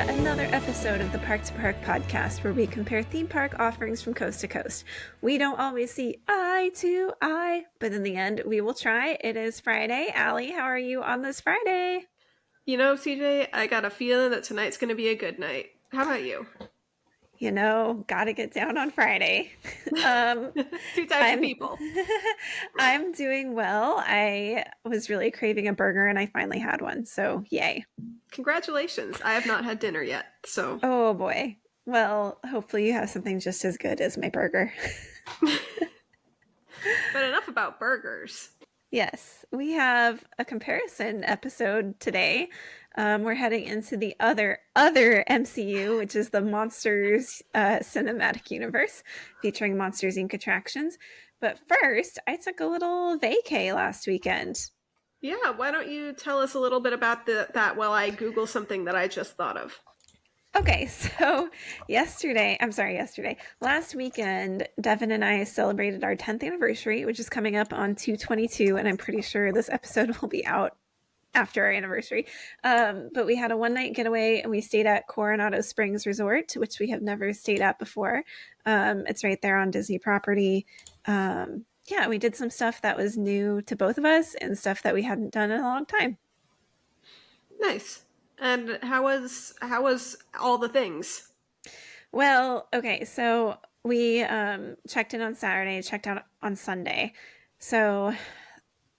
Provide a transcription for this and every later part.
yet another episode of the Park2Park podcast, where we compare theme park offerings from coast to coast. We don't always see eye to eye, but in the end, we will try. It is Friday. Alli, how are you on this Friday? You know, CJ, I got a feeling that tonight's going to be a good night. How about you? You know, gotta get down on Friday. Two types of people. I'm doing well. I was really craving a burger and I finally had one, so yay. Congratulations. I have not had dinner yet, so. Oh boy. Well, hopefully you have something just as good as my burger. But enough about burgers. Yes, we have a comparison episode today. We're heading into the other MCU, which is the Monsters Cinematic Universe, featuring Monsters, Inc. attractions. But first, I took a little vacay last weekend. Yeah, why don't you tell us a little bit about that while I Google something that I just thought of. Okay, so last weekend, Devin and I celebrated our 10th anniversary, which is coming up on 2/22, and I'm pretty sure this episode will be out after our anniversary. But we had a one-night getaway, and we stayed at Coronado Springs Resort, which we have never stayed at before. It's right there on Disney property. Yeah, we did some stuff that was new to both of us and stuff that we hadn't done in a long time. Nice. And how was all the things? Well, okay, so we checked in on Saturday, checked out on Sunday. So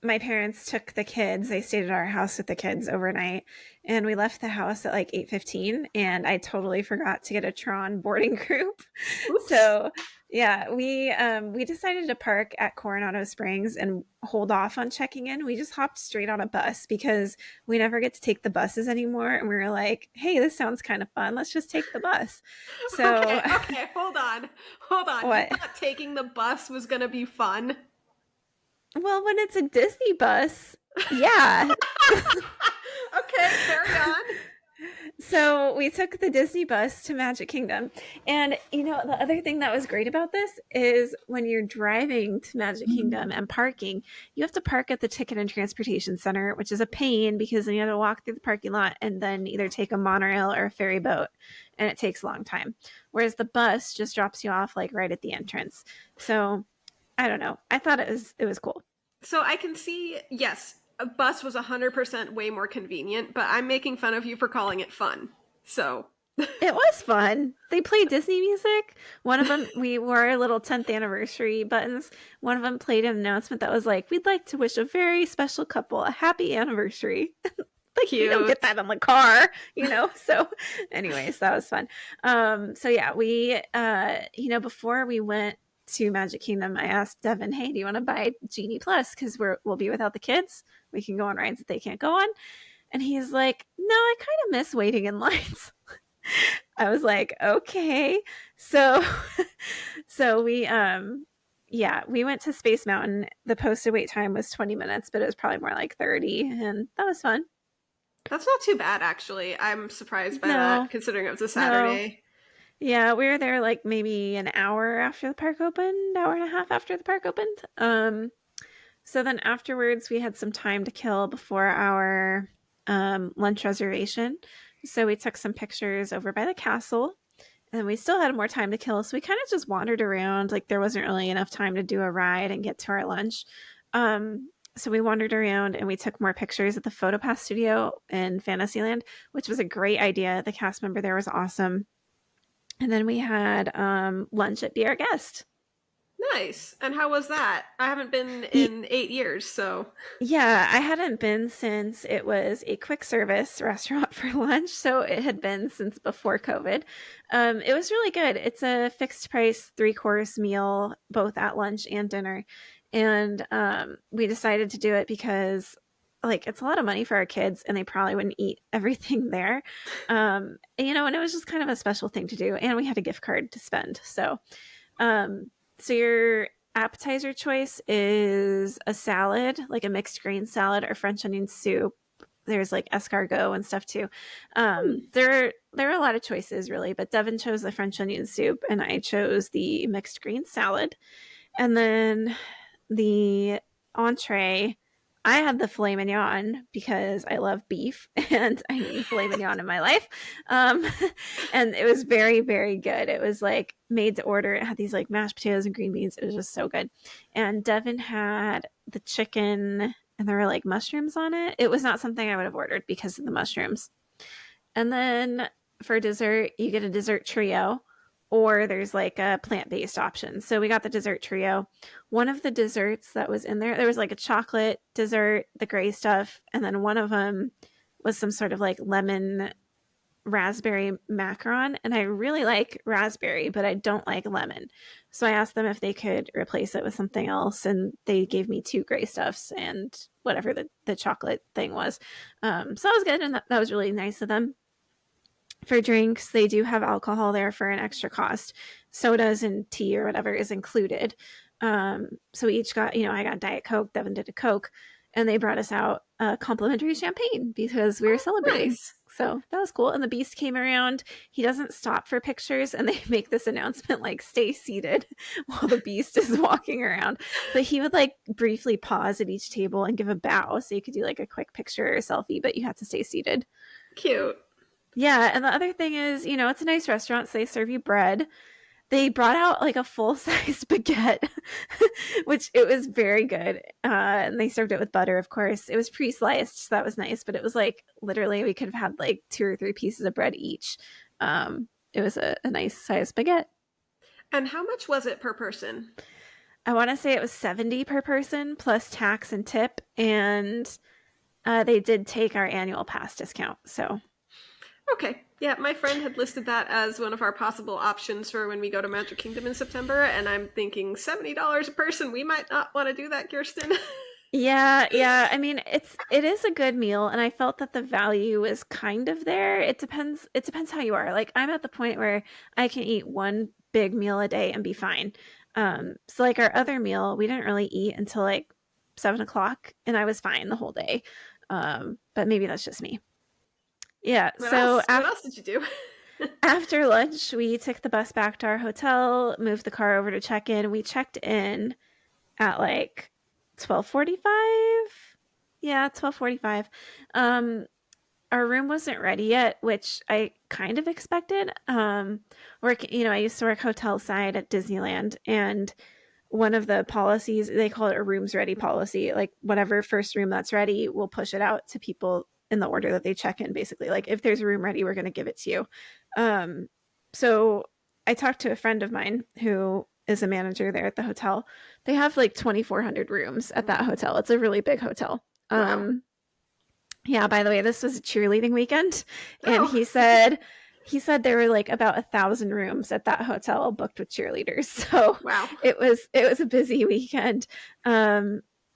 my parents took the kids. They stayed at our house with the kids overnight, and we left the house at like 8:15, and I totally forgot to get a Tron boarding group. Oops. So yeah, we decided to park at Coronado Springs and hold off on checking in. We just hopped straight on a bus because we never get to take the buses anymore. And we were like, hey, this sounds kind of fun. Let's just take the bus. So okay, hold on. What? You thought taking the bus was going to be fun? Well, when it's a Disney bus, yeah. Okay, carry on. So we took the Disney bus to Magic Kingdom. And, you know, the other thing that was great about this is when you're driving to Magic Kingdom and parking, you have to park at the Ticket and Transportation Center, which is a pain because then you have to walk through the parking lot and then either take a monorail or a ferry boat. And it takes a long time. Whereas the bus just drops you off like right at the entrance. So I don't know. I thought it was cool. So I can see, yes, a bus was 100% way more convenient, but I'm making fun of you for calling it fun. So it was fun. They played Disney music. One of them, we wore our little 10th anniversary buttons. One of them played an announcement that was like, we'd like to wish a very special couple a happy anniversary. Like, cute. You don't get that in the car, you know? So anyways, that was fun. So yeah, we, before we went to Magic Kingdom, I asked Devin, hey, do you want to buy Genie Plus? Because we'll be without the kids. We can go on rides that they can't go on. And he's like, no, I kind of miss waiting in lines. I was like, okay. So we went to Space Mountain. The posted wait time was 20 minutes, but it was probably more like 30. And that was fun. That's not too bad, actually. I'm surprised by that, considering it was a Saturday. No. Yeah, we were there like maybe an hour after the park opened, hour and a half after the park opened. So then afterwards, we had some time to kill before our lunch reservation. So we took some pictures over by the castle, and we still had more time to kill. So we kind of just wandered around. Like there wasn't really enough time to do a ride and get to our lunch. So we wandered around and we took more pictures at the PhotoPass studio in Fantasyland, which was a great idea. The cast member there was awesome. And then we had lunch at Be Our Guest. Nice. And how was that? I haven't been in 8 years, so. Yeah, I hadn't been since it was a quick service restaurant for lunch. So it had been since before COVID. It was really good. It's a fixed price 3-course meal, both at lunch and dinner. And we decided to do it because like it's a lot of money for our kids and they probably wouldn't eat everything there. And it was just kind of a special thing to do. And we had a gift card to spend. So your appetizer choice is a salad, like a mixed grain salad or French onion soup. There's like escargot and stuff too. There are a lot of choices really, but Devin chose the French onion soup and I chose the mixed green salad. And then the entree I had the filet mignon because I love beef and I need filet mignon in my life. Um, and it was very, very good. It was like made to order. It had these like mashed potatoes and green beans. It was just so good. And Devin had the chicken and there were like mushrooms on it. It was not something I would have ordered because of the mushrooms. And then for dessert, you get a dessert trio, or there's like a plant based option. So we got the dessert trio. One of the desserts that was in there, there was like a chocolate dessert, the gray stuff, and then one of them was some sort of like lemon raspberry macaron. And I really like raspberry, but I don't like lemon. So I asked them if they could replace it with something else, and they gave me two gray stuffs and whatever the chocolate thing was. So that was good, and that was really nice of them. For drinks, they do have alcohol there for an extra cost. Sodas and tea or whatever is included. So we each got, I got Diet Coke, Devin did a Coke, and they brought us out a complimentary champagne because we were celebrating. Nice. So that was cool. And the Beast came around. He doesn't stop for pictures, and they make this announcement like, stay seated while the Beast is walking around. But he would like briefly pause at each table and give a bow. So you could do like a quick picture or selfie, but you had to stay seated. Cute. Yeah, and the other thing is, it's a nice restaurant, so they serve you bread. They brought out like a full-size baguette, which it was very good. And they served it with butter, of course. It was pre-sliced, so that was nice, but it was like literally we could have had like 2 or 3 pieces of bread each. It was a nice size baguette. And how much was it per person? I want to say it was 70 per person plus tax and tip, and they did take our annual pass discount, so... Okay. Yeah, my friend had listed that as one of our possible options for when we go to Magic Kingdom in September, and I'm thinking $70 a person. We might not want to do that, Kirsten. Yeah. I mean, it is a good meal, and I felt that the value is kind of there. It depends how you are. Like, I'm at the point where I can eat one big meal a day and be fine. So like our other meal, we didn't really eat until like 7 o'clock, and I was fine the whole day. But maybe that's just me. Yeah, What so else did you do? after lunch, we took the bus back to our hotel, moved the car over to check in. We checked in at like 12:45. Yeah, 12:45. Our room wasn't ready yet, which I kind of expected. I used to work hotel side at Disneyland, and one of the policies, they call it a rooms ready policy. Like whatever first room that's ready, we'll push it out to people in the order that they check in, basically. Like if there's a room ready, we're going to give it to you. So I talked to a friend of mine who is a manager there at the hotel. They have like 2,400 rooms at that hotel. It's a really big hotel. Wow. Yeah, by the way, this was a cheerleading weekend, and Oh. he said there were like about 1,000 rooms at that hotel booked with cheerleaders. So Wow. it was a busy weekend.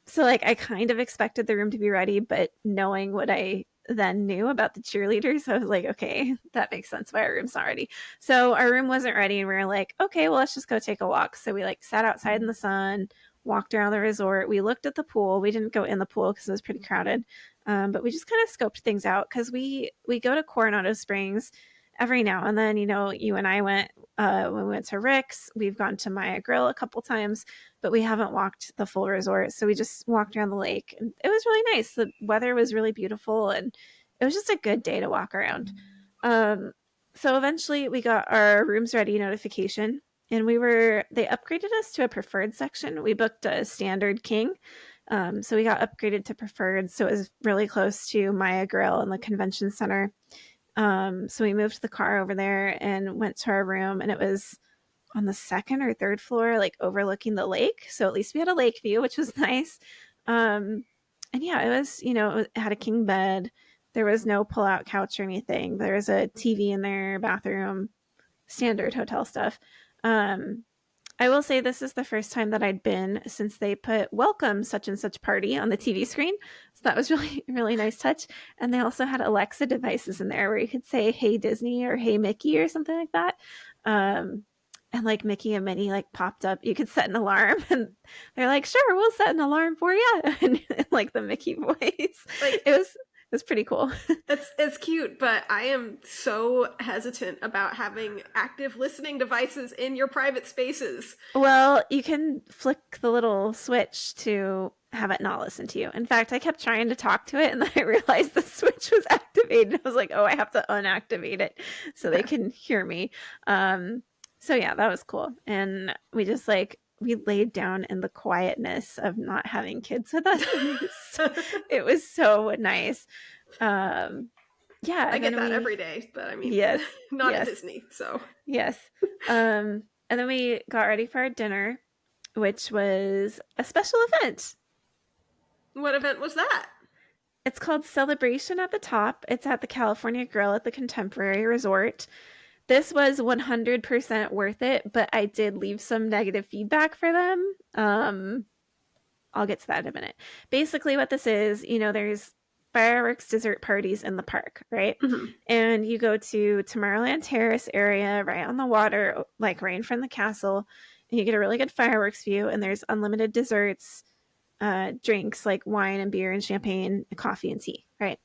So like I kind of expected the room to be ready, but knowing what I then knew about the cheerleaders, I was like, okay, that makes sense why our room's not ready. So our room wasn't ready, and we were like, okay, well, let's just go take a walk. So we like sat outside in the sun, walked around the resort. We looked at the pool. We didn't go in the pool because it was pretty crowded. But we just kind of scoped things out because we go to Coronado Springs every now and then. You and I went when we went to Rick's. We've gone to Maya Grill a couple times, but we haven't walked the full resort. So we just walked around the lake, and it was really nice. The weather was really beautiful, and it was just a good day to walk around. So eventually we got our rooms ready notification, and they upgraded us to a preferred section. We booked a standard king. So we got upgraded to preferred. So it was really close to Maya Grill and the convention center. So we moved the car over there and went to our room, and it was on the 2nd or 3rd floor, like overlooking the lake. So at least we had a lake view, which was nice. And yeah, it was, it had a king bed. There was no pull-out couch or anything. There was a TV in their bathroom, standard hotel stuff. I will say this is the first time that I'd been since they put welcome such and such party on the TV screen. So that was really, really nice touch. And they also had Alexa devices in there where you could say, hey, Disney, or hey, Mickey, or something like that. And like Mickey and Minnie like popped up. You could set an alarm, and they're like, sure, we'll set an alarm for you. And like the Mickey voice. Like, it was pretty cool. It's cute, but I am so hesitant about having active listening devices in your private spaces. Well, you can flick the little switch to have it not listen to you. In fact, I kept trying to talk to it, and then I realized the switch was activated. I was like, oh, I have to unactivate it so they can hear me. So yeah, that was cool. And we just like, we laid down in the quietness of not having kids with us. It was so nice. Yeah. I get that every day, but I mean, yes, not yes, at Disney, so. yes. And then we got ready for our dinner, which was a special event. What event was that? It's called Celebration at the Top. It's at the California Grill at the Contemporary Resort. This was 100% worth it, but I did leave some negative feedback for them. I'll get to that in a minute. Basically, what this is, there's fireworks dessert parties in the park, right? Mm-hmm. And you go to Tomorrowland Terrace area, right on the water, like right in front of the castle, and you get a really good fireworks view, and there's unlimited desserts, drinks like wine and beer and champagne, and coffee and tea, right?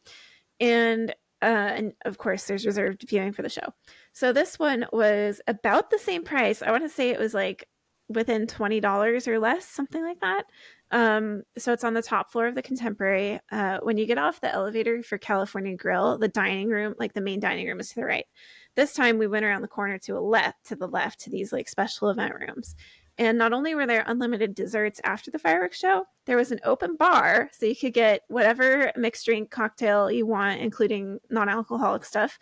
And of course, there's reserved viewing for the show. So this one was about the same price. I want to say it was like within $20 or less, something like that. So it's on the top floor of the Contemporary. When you get off the elevator for California Grill, the dining room, like the main dining room, is to the right. This time we went around the corner to the left to these like special event rooms. And not only were there unlimited desserts after the fireworks show, there was an open bar, so you could get whatever mixed drink cocktail you want, including non-alcoholic stuff.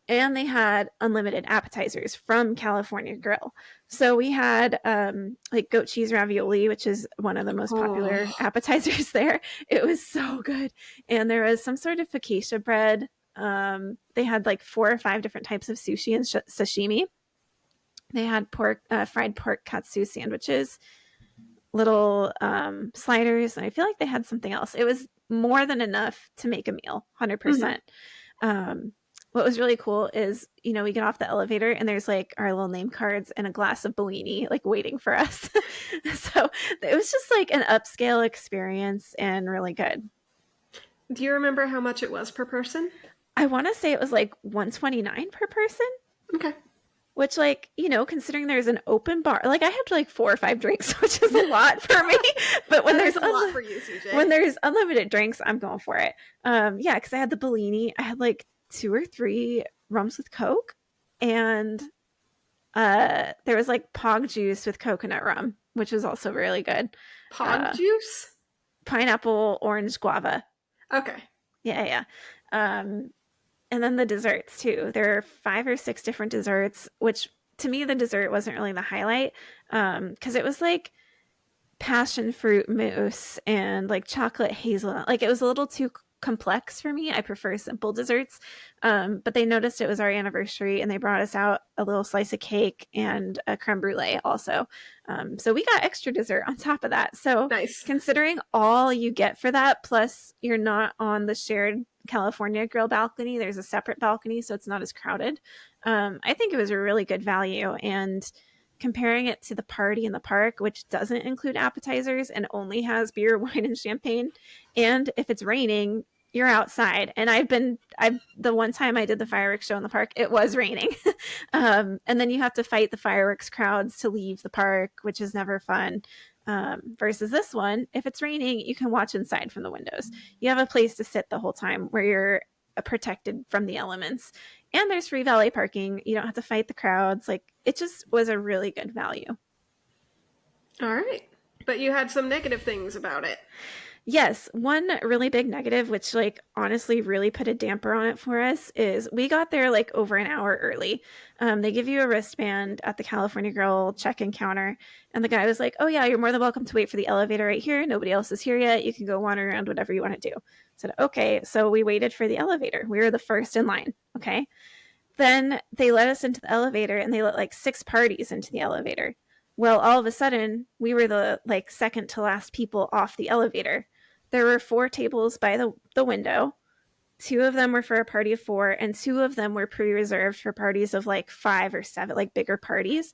And they had unlimited appetizers from California Grill. So we had like goat cheese ravioli, which is one of the most popular appetizers there. It was so good. And there was some sort of focaccia bread. They had like 4 or 5 different types of sushi and sashimi. They had fried pork katsu sandwiches, little sliders, and I feel like they had something else. It was more than enough to make a meal, 100%. What was really cool is, we get off the elevator and there's like our little name cards and a glass of Bellini like waiting for us. So it was just like an upscale experience and really good. Do you remember how much it was per person? I want to say it was like $129 per person. Okay. Which, like, considering there's an open bar, like I had like 4 or 5 drinks, which is a lot for me. But when there's a lot for you, CJ. When there's unlimited drinks, I'm going for it. Yeah, because I had the Bellini. I had like 2 or 3 rums with Coke, and there was like Pog juice with coconut rum, which was also really good. Pog juice? Pineapple, orange, guava. Okay. Yeah. And then the desserts too. There are 5 or 6 different desserts, which to me the dessert wasn't really the highlight, because it was like passion fruit mousse and like chocolate hazelnut. Like it was a little too complex for me. I prefer simple desserts. But they noticed it was our anniversary and they brought us out a little slice of cake and a creme brulee also. So we got extra dessert on top of that. So nice. Considering all you get for that, plus you're not on the shared California Grill balcony, there's a separate balcony, so it's not as crowded. I think it was a really good value. And comparing it to the party in the park, which doesn't include appetizers and only has beer, wine, and champagne, and if it's raining, you're outside. And the one time I did the fireworks show in the park, it was raining. And then you have to fight the fireworks crowds to leave the park, which is never fun. Versus this one, if it's raining, you can watch inside from the windows. You have a place to sit the whole time where you're protected from the elements. And there's free valet parking. You don't have to fight the crowds. Like, it just was a really good value. All right. But you had some negative things about it. Yes. One really big negative, which like honestly really put a damper on it for us, is we got there like over an hour early. They give you a wristband at the California Grill check-in counter. And the guy was like, oh yeah, you're more than welcome to wait for the elevator right here. Nobody else is here yet. You can go wander around, whatever you want to do. I said, okay. So we waited for the elevator. We were the first in line. Okay. Then they let us into the elevator and they let like 6 parties into the elevator. Well, all of a sudden we were the like second to last people off the elevator. There were 4 tables by the window. 2 of them were for a party of 4, and 2 of them were pre-reserved for parties of like 5 or 7, like bigger parties.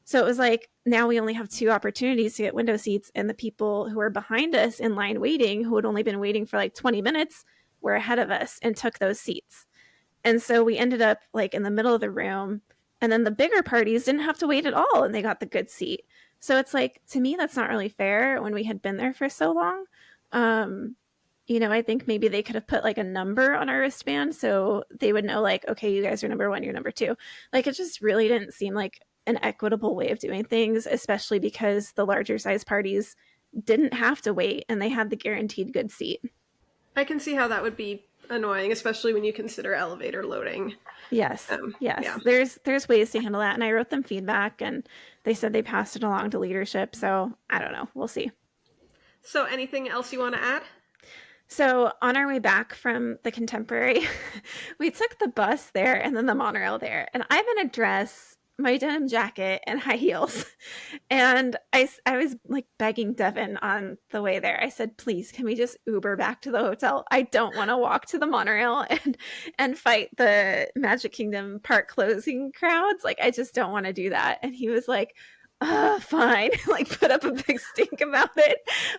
So it was like, now we only have 2 opportunities to get window seats, and the people who were behind us in line waiting, who had only been waiting for like 20 minutes, were ahead of us and took those seats. And so we ended up like in the middle of the room, and then the bigger parties didn't have to wait at all, and they got the good seat. So it's like, to me, that's not really fair when we had been there for so long. Um, I think maybe they could have put like a number on our wristband so they would know, like, okay, you guys are number one, you're number two. Like, it just really didn't seem like an equitable way of doing things, especially because the larger size parties didn't have to wait and they had the guaranteed good seat. I can see how that would be annoying, especially when you consider elevator loading. Yes. Yes. Yeah. There's ways to handle that. And I wrote them feedback and they said they passed it along to leadership. So I don't know. We'll see. So anything else you want to add? So on our way back from the Contemporary, we took the bus there and then the monorail there. And I'm in a dress, my denim jacket, and high heels. And I was like begging Devin on the way there. I said, please, can we just Uber back to the hotel? I don't want to walk to the monorail and fight the Magic Kingdom park closing crowds. Like, I just don't want to do that. And he was like, fine. Like, put up a big stink about it.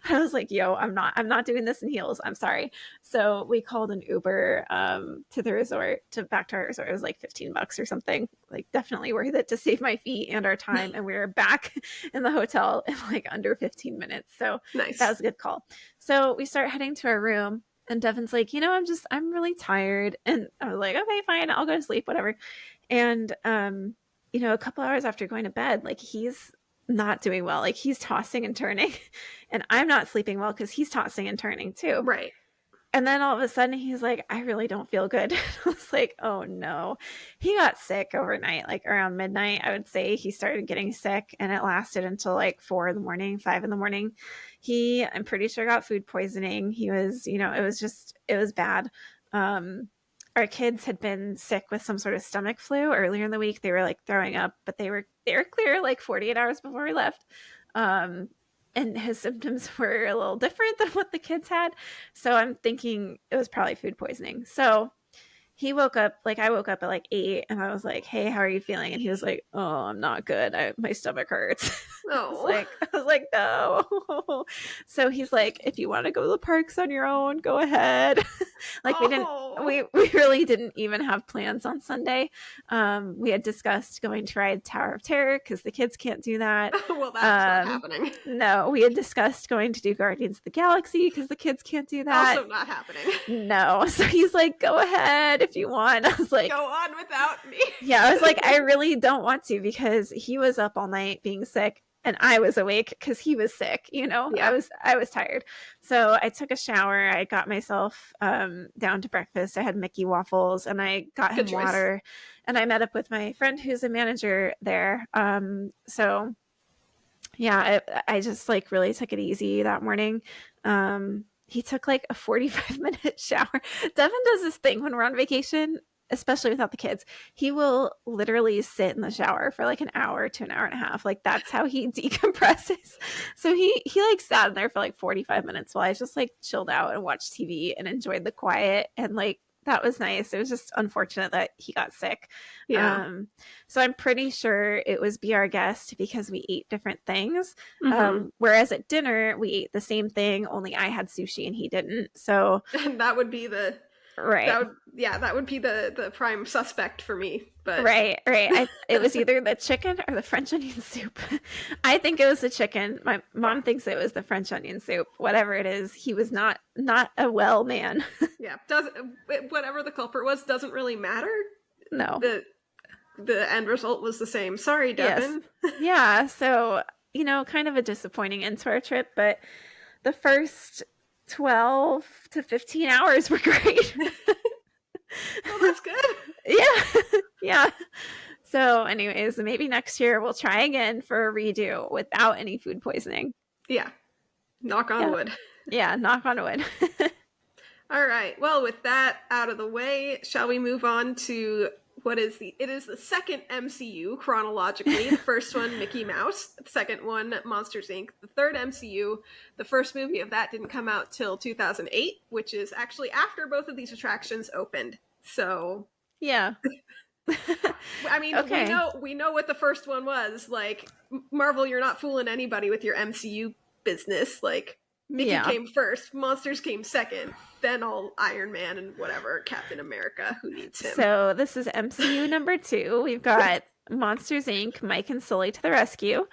I was like, yo, I'm not doing this in heels. I'm sorry. So we called an Uber to the resort, back to our resort. It was like $15 or something. Like, definitely worth it to save my feet and our time. And we were back in the hotel in like under 15 minutes. So Nice. That was a good call. So we start heading to our room and Devin's like, I'm really tired. And I was like, okay, fine. I'll go to sleep, whatever. And, a couple hours after going to bed, like, he's not doing well. Like, he's tossing and turning and I'm not sleeping well because he's tossing and turning too. Right. And then all of a sudden he's like, I really don't feel good. I was like, oh no. He got sick overnight, like around midnight. I would say he started getting sick and it lasted until like 4 in the morning, 5 in the morning. I'm pretty sure got food poisoning. He was, it was bad. Our kids had been sick with some sort of stomach flu earlier in the week. They were like throwing up, but they were clear like 48 hours before we left. And his symptoms were a little different than what the kids had. So I'm thinking it was probably food poisoning. So he woke up, like I woke up at like 8 and I was like, hey, how are you feeling? And he was like, oh, I'm not good. My stomach hurts. Oh. I was like, no. So he's like, if you want to go to the parks on your own, go ahead. Like, we really didn't even have plans on Sunday. We had discussed going to ride Tower of Terror because the kids can't do that. Well, that's not happening. No, we had discussed going to do Guardians of the Galaxy because the kids can't do that. Also not happening. No. So he's like, go ahead if you want. I was like, go on without me. Yeah, I was like, I really don't want to because he was up all night being sick and I was awake because he was sick, Yeah. I was tired. So I took a shower. I got myself down to breakfast. I had Mickey waffles and I got him water and I met up with my friend who's a manager there. So yeah, I just like really took it easy that morning. He took like a 45-minute shower. Devin does this thing when we're on vacation, especially without the kids. He will literally sit in the shower for like an hour to an hour and a half. Like, that's how he decompresses. So he like sat in there for like 45 minutes while I just like chilled out and watched TV and enjoyed the quiet. And like, that was nice. It was just unfortunate that he got sick. Yeah. So I'm pretty sure it was Be Our Guest because we ate different things. Mm-hmm. Whereas at dinner, we ate the same thing, only I had sushi and he didn't. So that would be the right. That would be the prime suspect for me. But right. It was either the chicken or the French onion soup. I think it was the chicken. My mom thinks it was the French onion soup. Whatever it is, he was not a well man. Yeah, whatever the culprit was doesn't really matter. No, the end result was the same. Sorry, Devin. Yes. Yeah, so kind of a disappointing end to our trip, but the first 12 to 15 hours were great. Oh, that's good. Yeah. So anyways, maybe next year we'll try again for a redo without any food poisoning. Yeah. Knock on wood. Yeah, knock on wood. All right. Well, with that out of the way, shall we move on to it is the second MCU chronologically. The first one, Mickey Mouse. The second one, Monsters, Inc. The third MCU. The first movie of that didn't come out till 2008, which is actually after both of these attractions opened. So yeah. I mean, okay. we know what the first one was. Like, Marvel, you're not fooling anybody with your MCU business. Like, Mickey came first, Monsters came second, then all Iron Man and whatever, Captain America, who needs him. So this is MCU number 2. We've got Monsters, Inc., Mike and Sulley to the rescue.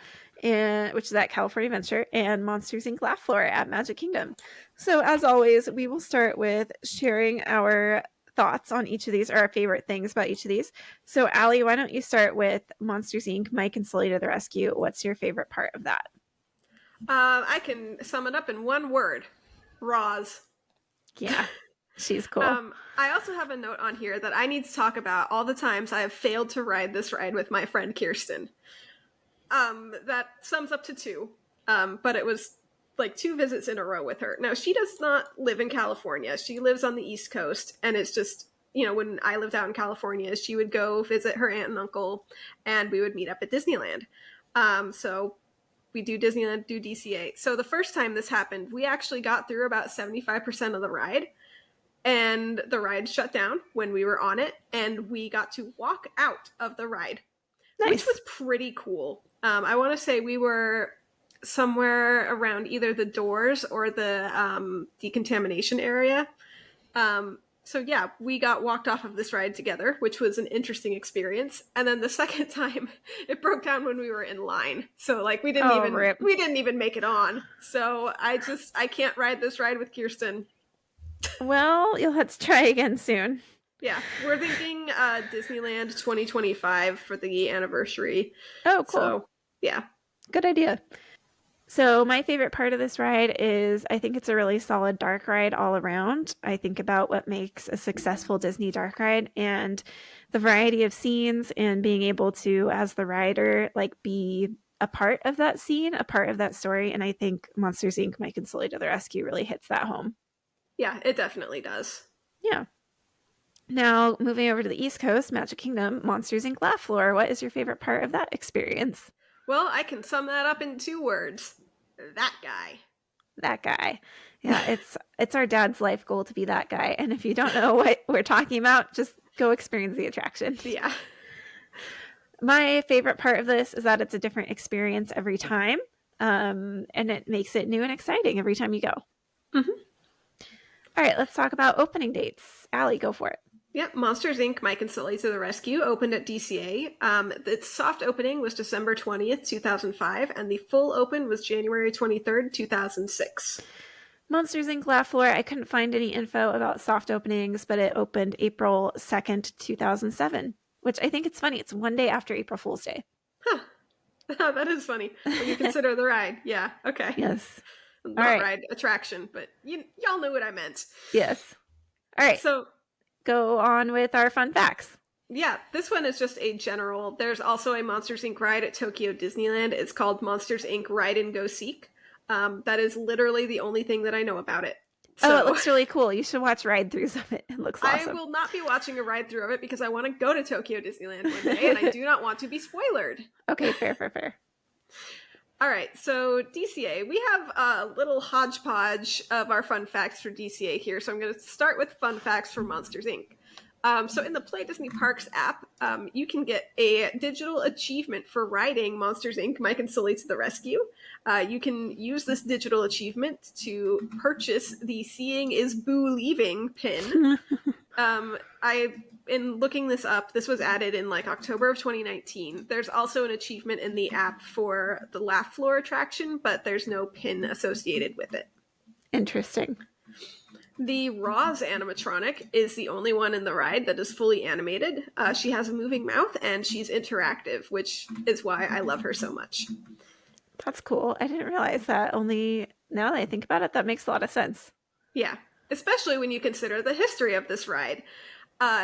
which is at California Adventure, and Monsters Inc. Laugh Floor at Magic Kingdom. So as always, we will start with sharing our thoughts on each of these, or our favorite things about each of these. So Alli, why don't you start with Monsters Inc. Mike and Sulley to the Rescue? What's your favorite part of that? I can sum it up in one word. Roz. Yeah, she's cool. I also have a note on here that I need to talk about all the times I have failed to ride this ride with my friend Kirsten. That sums up to 2. But it was like 2 visits in a row with her. Now, she does not live in California. She lives on the East Coast, and it's just, you know, when I lived out in California, she would go visit her aunt and uncle, and we would meet up at Disneyland. So we do Disneyland, do DCA. So the first time this happened, we actually got through about 75% of the ride, and the ride shut down when we were on it, and we got to walk out of the ride, Nice. which was pretty cool. I want to say we were somewhere around either the doors or the decontamination area. So yeah, we got walked off of this ride together, which was an interesting experience. And then the second time, it broke down when we were in line. So like we didn't even make it on. So I can't ride this ride with Kirsten. Well, you'll have to try again soon. Yeah, we're thinking Disneyland 2025 for the anniversary. Oh, cool. So, yeah. Good idea. So my favorite part of this ride is I think it's a really solid dark ride all around. I think about what makes a successful Disney dark ride and the variety of scenes and being able to, as the rider, like be a part of that scene, a part of that story. And I think Monsters Inc. Mike and Sulley to the Rescue really hits that home. Yeah, it definitely does. Yeah. Now, moving over to the East Coast, Magic Kingdom, Monsters Inc. Laugh Floor. What is your favorite part of that experience? Well, I can sum that up in 2 words. That guy. That guy. Yeah, it's our dad's life goal to be that guy. And if you don't know what we're talking about, just go experience the attraction. Yeah. My favorite part of this is that it's a different experience every time. And it makes it new and exciting every time you go. Mm-hmm. All right, let's talk about opening dates. Alli, go for it. Yep, Monsters Inc. Mike and Sulley to the Rescue opened at DCA. Its soft opening was December 20th, 2005, and the full open was January 23rd, 2006. Monsters Inc. Laugh Floor, I couldn't find any info about soft openings, but it opened April 2nd, 2007, which I think it's funny. It's one day after April Fool's Day. Huh. That is funny when you consider the ride. Yeah, okay. Yes. Not All right. Ride, attraction, but y'all knew what I meant. Yes. All right. So go on with our fun facts. Yeah, this one is just a general. There's also a Monsters Inc. ride at Tokyo Disneyland. It's called Monsters Inc. Ride and Go Seek. That is literally the only thing that I know about it. So, it looks really cool. You should watch ride-throughs of it. It looks awesome. I will not be watching a ride-through of it because I want to go to Tokyo Disneyland one day, and I do not want to be spoilered. Okay, fair. All right, so DCA. We have a little hodgepodge of our fun facts for DCA here, so I'm going to start with fun facts for Monsters Inc. So in the Play Disney Parks app, you can get a digital achievement for riding Monsters Inc. Mike and Sulley to the Rescue. You can use this digital achievement to purchase the Seeing is Boo Leaving pin. In looking this up, this was added in like October of 2019. There's also an achievement in the app for the Laugh Floor attraction, but there's no pin associated with it. Interesting. The Roz animatronic is the only one in the ride that is fully animated. She has a moving mouth and she's interactive, which is why I love her so much. That's cool. I didn't realize that. Only now that I think about it, that makes a lot of sense. Yeah, especially when you consider the history of this ride.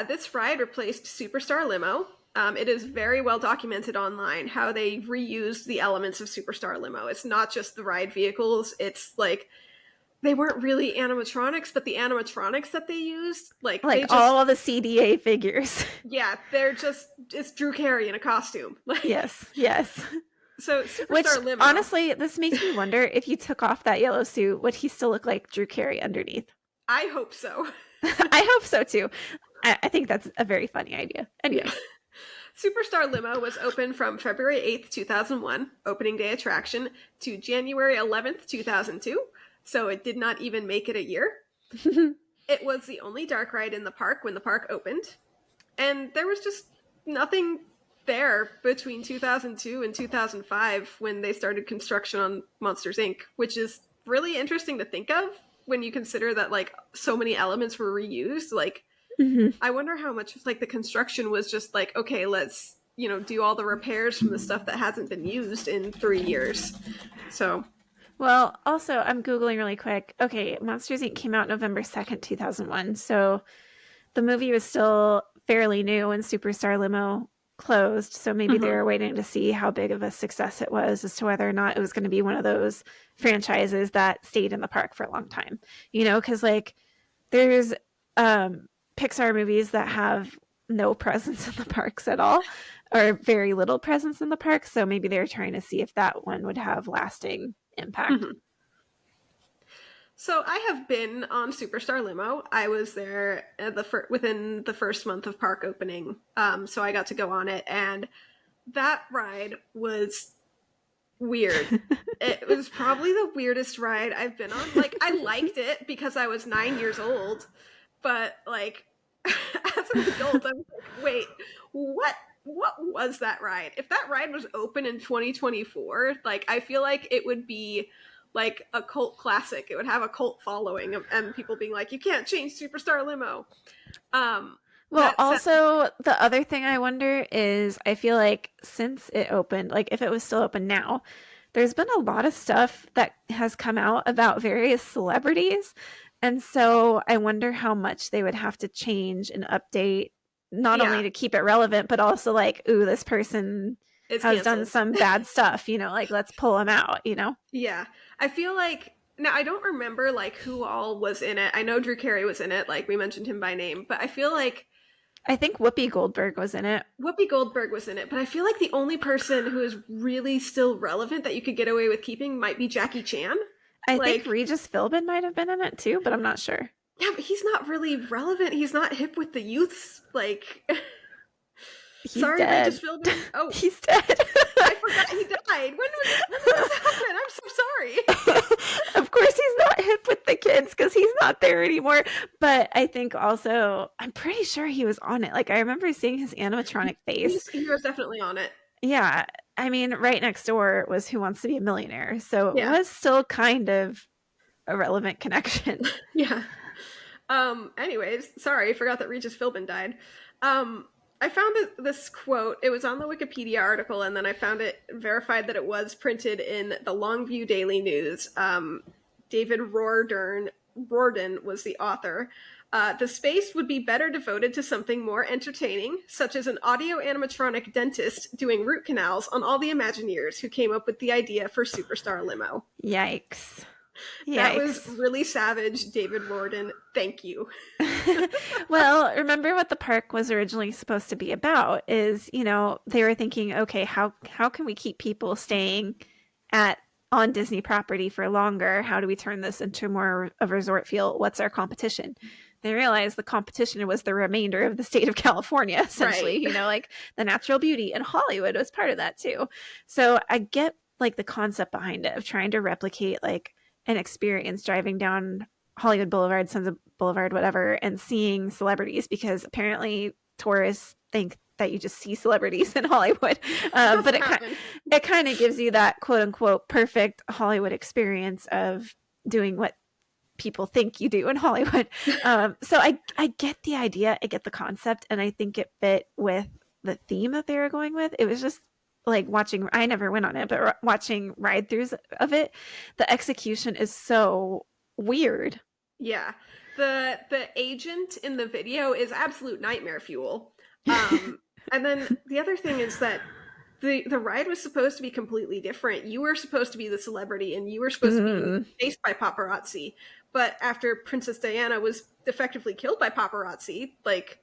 This ride replaced Superstar Limo. It is very well documented online how they reused the elements of Superstar Limo. It's not just the ride vehicles. It's like they weren't really animatronics, but the animatronics that they used, like all of the CDA figures. Yeah, it's Drew Carey in a costume. Yes. So Superstar Limo. Honestly, this makes me wonder if you took off that yellow suit, would he still look like Drew Carey underneath? I hope so. I hope so too. I think that's a very funny idea. Anyway. Yeah. Superstar Limo was open from February 8th, 2001, opening day attraction, to January 11th, 2002. So it did not even make it a year. It was the only dark ride in the park when the park opened. And there was just nothing there between 2002 and 2005 when they started construction on Monsters Inc., which is really interesting to think of when you consider that like so many elements were reused. Like, Mhm. I wonder how much of like the construction was just like, okay, let's, you know, do all the repairs from the stuff that hasn't been used in 3 years. So, Well, also, I'm Googling really quick. Okay, Monsters Inc. came out November 2nd, 2001. So the movie was still fairly new when Superstar Limo closed. So maybe they were waiting to see how big of a success it was as to whether or not it was going to be one of those franchises that stayed in the park for a long time. You know, because like there's Pixar movies that have no presence in the parks at all or very little presence in the parks. So maybe they were trying to see if that one would have lasting impact. mhm. So I have been on Superstar Limo. I was there at within the first month of park opening, so I got to go on it, and that ride was weird. It was probably the weirdest ride I've been on. Like, I liked it because I was 9 years old, but like as an adult, I was like, wait, what? What was that ride? If that ride was open in 2024, like I feel like it would be like a cult classic. It would have a cult following and people being like, you can't change Superstar Limo. Well, That said, also, the other thing I wonder is I feel like since it opened, like if it was still open now, there's been a lot of stuff that has come out about various celebrities. And so I wonder how much they would have to change and update, not yeah, only to keep it relevant, but also like, ooh, this person it's has done canceled. some bad stuff, like let's pull them out, Yeah. I feel like now I don't remember like who all was in it. I know Drew Carey was in it, like we mentioned him by name, but I feel like I think Whoopi Goldberg was in it. Whoopi Goldberg was in it, but I feel like the only person who is really still relevant that you could get away with keeping might be Jackie Chan. I think Like, Regis Philbin might have been in it too, but I'm not sure. yeah, but he's not really relevant. He's not hip with the youths. Like, He's sorry, Regis dead. Philbin. Oh, He's dead. I forgot he died. When did this happen? I'm so sorry. Of course he's not hip with the kids because he's not there anymore. But I think also I'm pretty sure he was on it. Like I remember seeing his animatronic face. He was definitely on it. Yeah. I mean, right next door was Who Wants to Be a Millionaire. So it Yeah. was still kind of a relevant connection. Yeah. Anyways, sorry, I forgot that Regis Philbin died. I found this quote. It was on the Wikipedia article, and then I found it verified that it was printed in the Longview Daily News. David Rorden was the author. The space would be better devoted to something more entertaining, such as an audio animatronic dentist doing root canals on all the Imagineers who came up with the idea for Superstar Limo. Yikes. That was really savage, David Rorden. Thank you. Well, remember what the park was originally supposed to be about is, they were thinking, okay, how can we keep people staying on Disney property for longer? How do we turn this into more of a resort feel? What's our competition? They realized the competition was the remainder of the state of California, essentially, Right. like the natural beauty, and Hollywood was part of that too. So I get like the concept behind it of trying to replicate like an experience driving down Hollywood Boulevard, Sunset Boulevard, whatever, and seeing celebrities because apparently tourists think that you just see celebrities in Hollywood. But it kind of gives you that quote unquote perfect Hollywood experience of doing what people think you do in Hollywood. So I get the idea, I get the concept, and I think it fit with the theme that they were going with. It was just like watching, I never went on it, but watching ride throughs of it, the execution is so weird. Yeah. The agent in the video is absolute nightmare fuel. And then the other thing is that the ride was supposed to be completely different. You were supposed to be the celebrity and you were supposed to be chased by paparazzi. But after Princess Diana was effectively killed by paparazzi, like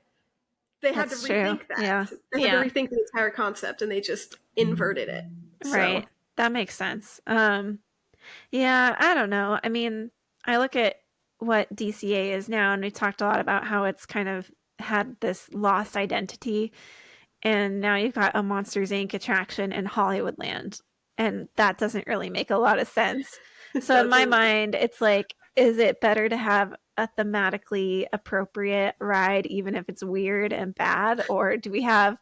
they had to rethink that. Yeah. They had to rethink the entire concept and they just inverted it. Right. So. That makes sense. Yeah, I don't know. I mean, I look at what DCA is now, and we talked a lot about how it's kind of had this lost identity. And now you've got a Monsters Inc. attraction in Hollywoodland. And that doesn't really make a lot of sense. So in my mind, it's like, is it better to have a thematically appropriate ride, even if it's weird and bad? Or do we have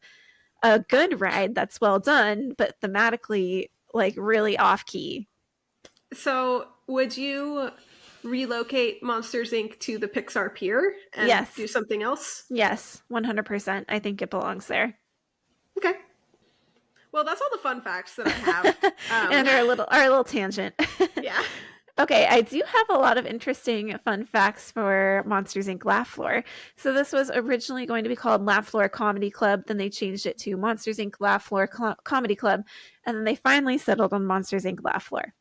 a good ride that's well done, but thematically like really off key. So, would you relocate Monsters Inc. to the Pixar Pier and Yes. do something else? Yes, 100%. I think it belongs there. Okay. Well, that's all the fun facts that I have. And our little tangent. Yeah. Okay, I do have a lot of interesting fun facts for Monsters Inc. Laugh Floor. So this was originally going to be called Laugh Floor Comedy Club, then they changed it to Monsters Inc. Laugh Floor Comedy Club, and then they finally settled on Monsters Inc. Laugh Floor.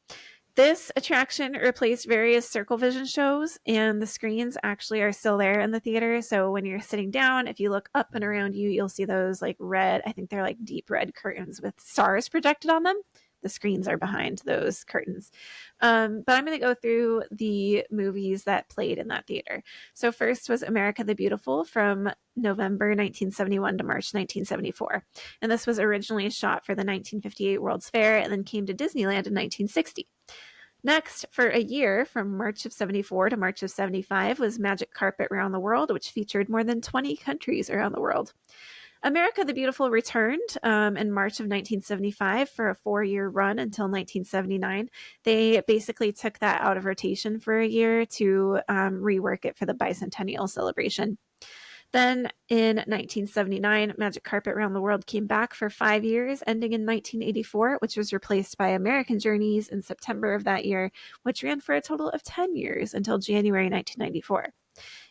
This attraction replaced various Circle Vision shows, and the screens actually are still there in the theater. So when you're sitting down, if you look up and around you, you'll see those like red, I think they're like deep red curtains with stars projected on them. The screens are behind those curtains. But I'm going to go through the movies that played in that theater. So first was America the Beautiful from November 1971 to March 1974. And this was originally shot for the 1958 World's Fair and then came to Disneyland in 1960. Next, for a year, from March of 74 to March of 75, was Magic Carpet Around the World, which featured more than 20 countries around the world. America the Beautiful returned in March of 1975 for a 4-year run until 1979. They basically took that out of rotation for a year to rework it for the bicentennial celebration. Then in 1979, Magic Carpet Around the World came back for 5 years, ending in 1984, which was replaced by American Journeys in September of that year, which ran for a total of 10 years until January 1994.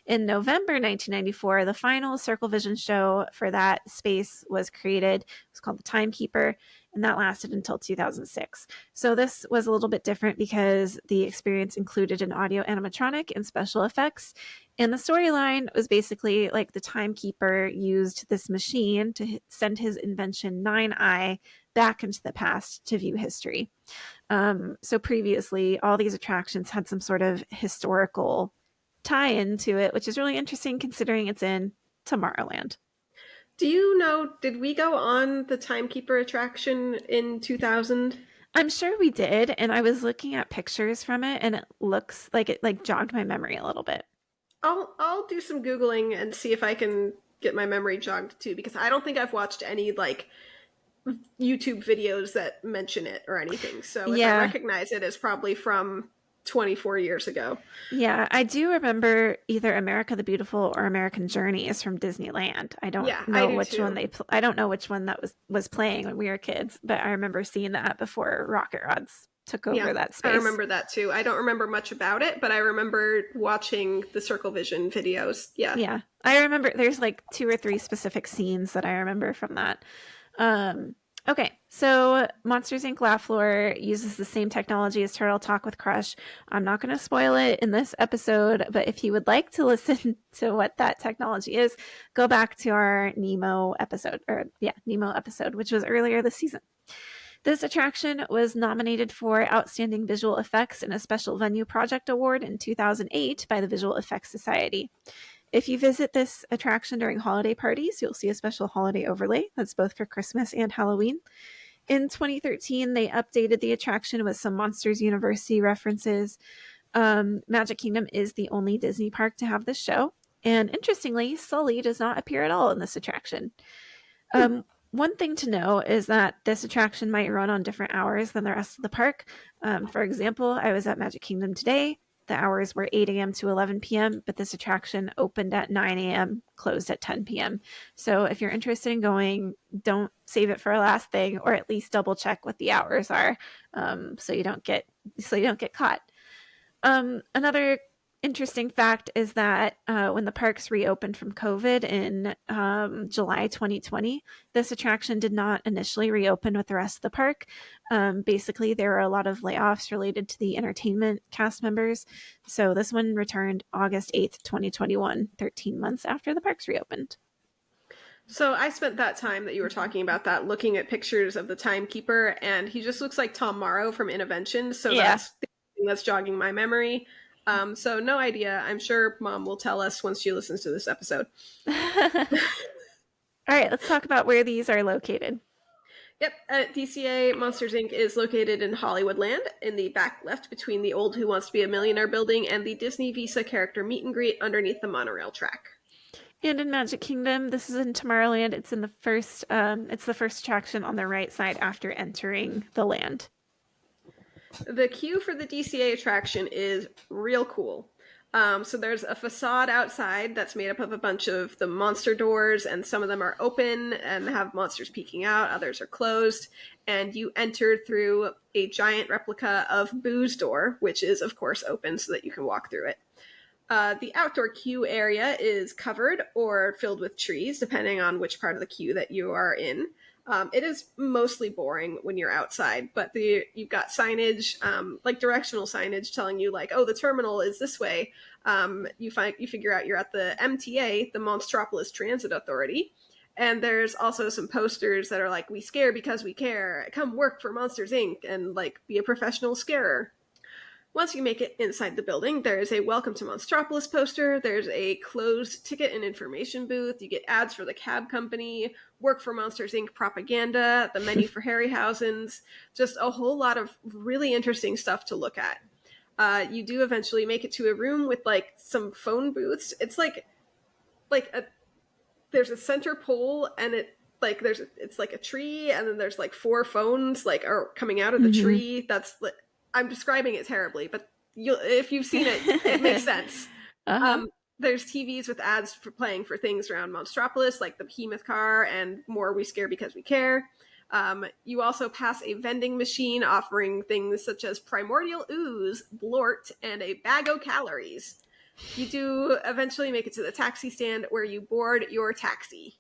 In November 1994, the final Circle Vision show for that space was created. It was called The Timekeeper, and that lasted until 2006. So this was a little bit different because the experience included an audio animatronic and special effects. And the storyline was basically like the Timekeeper used this machine to send his invention 9i back into the past to view history. So previously, all these attractions had some sort of historical tie into it, which is really interesting considering it's in Tomorrowland. Do you know, did we go on the Timekeeper attraction in 2000? I'm sure we did, and I was looking at pictures from it, and it looks like it like jogged my memory a little bit. I'll do some Googling and see if I can get my memory jogged too, because I don't think I've watched any like YouTube videos that mention it or anything. So if I recognize it, it's probably from 24 years ago. Yeah, I do remember either America the Beautiful or American Journeys from Disneyland. I don't know which one I don't know which one that was playing when we were kids, but I remember seeing that before Rocket Rods took over that space. I remember that too. I don't remember much about it, but I remember watching the Circle Vision videos. Yeah. Yeah. I remember there's like 2 or 3 specific scenes that I remember from that. Okay, so Monsters Inc. Laugh Floor uses the same technology as Turtle Talk with Crush. I'm not going to spoil it in this episode, but if you would like to listen to what that technology is, go back to our Nemo episode, which was earlier this season. This attraction was nominated for Outstanding Visual Effects in a Special Venue Project Award in 2008 by the Visual Effects Society. If you visit this attraction during holiday parties, you'll see a special holiday overlay that's both for Christmas and Halloween. In 2013, they updated the attraction with some Monsters University references. Magic Kingdom is the only Disney park to have this show. And interestingly, Sulley does not appear at all in this attraction. One thing to know is that this attraction might run on different hours than the rest of the park. For example, I was at Magic Kingdom today. The hours were 8 a.m. to 11 p.m., but this attraction opened at 9 a.m., closed at 10 p.m. So if you're interested in going, don't save it for a last thing, or at least double check what the hours are, so you don't get caught. Another interesting fact is that when the parks reopened from COVID in July 2020, this attraction did not initially reopen with the rest of the park. Basically, there were a lot of layoffs related to the entertainment cast members. So this one returned August 8th, 2021, 13 months after the parks reopened. So I spent that time that you were talking about that looking at pictures of the Timekeeper, and he just looks like Tom Morrow from Intervention. So that's the thing that's jogging my memory. So no idea. I'm sure Mom will tell us once she listens to this episode. All right, let's talk about where these are located. Yep, DCA Monsters Inc. is located in Hollywoodland, in the back left between the old Who Wants to Be a Millionaire building and the Disney Visa character meet and greet underneath the monorail track. And in Magic Kingdom, this is in Tomorrowland. It's in the first. It's the first attraction on the right side after entering the land. The queue for the DCA attraction is real cool. So there's a facade outside that's made up of a bunch of the monster doors, and some of them are open and have monsters peeking out, others are closed, and you enter through a giant replica of Boo's door, which is, of course, open so that you can walk through it. The outdoor queue area is covered or filled with trees, depending on which part of the queue that you are in. It is mostly boring when you're outside, but you've got signage, like directional signage telling you like, oh, the terminal is this way. You figure out you're at the MTA, the Monstropolis Transit Authority. And there's also some posters that are like, we scare because we care. Come work for Monsters, Inc. and like be a professional scarer. Once you make it inside the building, there is a Welcome to Monstropolis poster, there's a closed ticket and information booth, you get ads for the cab company, Work for Monsters, Inc. propaganda, the menu for Harryhausen's, just a whole lot of really interesting stuff to look at. You do eventually make it to a room with like some phone booths. It's there's a center pole and it's like a tree, and then there's like 4 phones like are coming out of the tree. I'm describing it terribly, but if you've seen it, it makes sense. There's TVs with ads for playing for things around Monstropolis, like the Behemoth car and more We Scare Because We Care. You also pass a vending machine offering things such as Primordial Ooze, Blort, and a bag o' calories. You do eventually make it to the taxi stand where you board your taxi.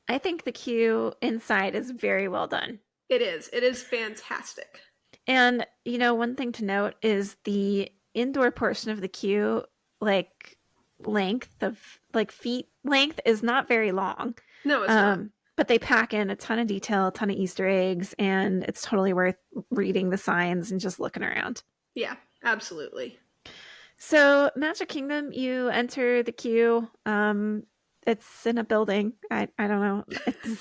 I think the queue inside is very well done. It is. It is fantastic. And, one thing to note is the indoor portion of the queue, like length of like feet length, is not very long. No, it's not. But they pack in a ton of detail, a ton of Easter eggs, and it's totally worth reading the signs and just looking around. Yeah, absolutely. So Magic Kingdom, you enter the queue. It's in a building. I don't know.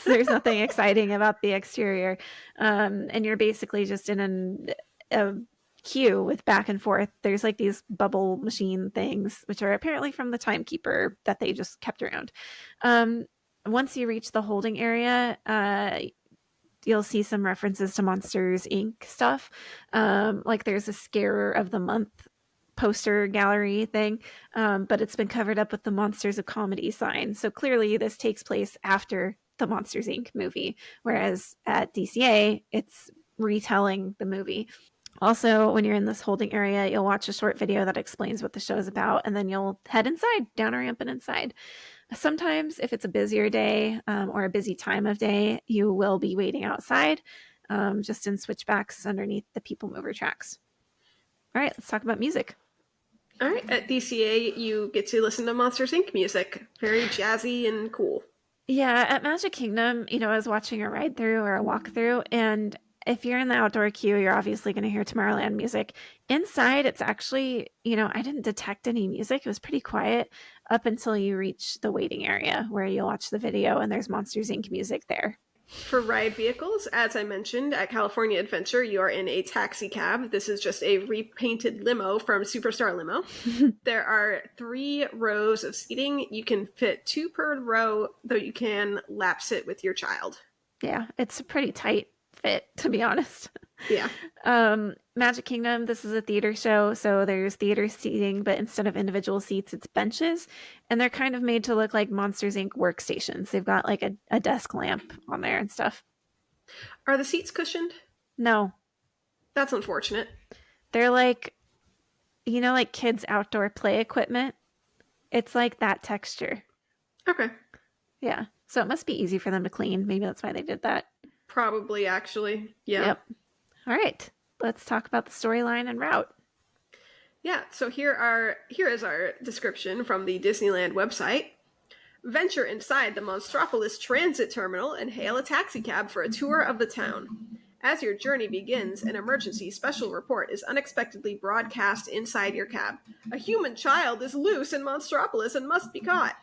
There's nothing exciting about the exterior. And you're basically just in a queue with back and forth. There's like these bubble machine things, which are apparently from the timekeeper that they just kept around. Once you reach the holding area, you'll see some references to Monsters, Inc. stuff. Like there's a Scarer of the Month poster gallery thing, but it's been covered up with the Monsters of Comedy sign. So clearly this takes place after the Monsters, Inc. movie, whereas at DCA, it's retelling the movie. Also, when you're in this holding area, you'll watch a short video that explains what the show is about, and then you'll head inside, down a ramp and inside. Sometimes, if it's a busier day or a busy time of day, you will be waiting outside, just in switchbacks underneath the People Mover tracks. All right, let's talk about music. All right, at DCA, you get to listen to Monsters, Inc. music. Very jazzy and cool. Yeah, at Magic Kingdom, I was watching a ride through or a walk through, and if you're in the outdoor queue, you're obviously going to hear Tomorrowland music. Inside, it's actually, I didn't detect any music. It was pretty quiet up until you reach the waiting area where you'll watch the video and there's Monsters, Inc. music there. For ride vehicles, as I mentioned, at California Adventure, you are in a taxi cab. This is just a repainted limo from Superstar Limo. There are 3 rows of seating. You can fit 2 per row, though you can lap sit with your child. Yeah, it's a pretty tight fit, to be honest. Yeah. Magic Kingdom, this is a theater show, so there's theater seating, but instead of individual seats, it's benches, and they're kind of made to look like Monsters, Inc. workstations. They've got like a desk lamp on there and stuff. Are the seats cushioned? No. That's unfortunate. They're like, like kids' outdoor play equipment. It's like that texture. Okay. Yeah. So it must be easy for them to clean. Maybe that's why they did that. Probably, actually. Yeah. Yep. All right. Let's talk about the storyline and route. Yeah, so here is our description from the Disneyland website. Venture inside the Monstropolis Transit Terminal and hail a taxicab for a tour of the town. As your journey begins, an emergency special report is unexpectedly broadcast inside your cab. A human child is loose in Monstropolis and must be caught.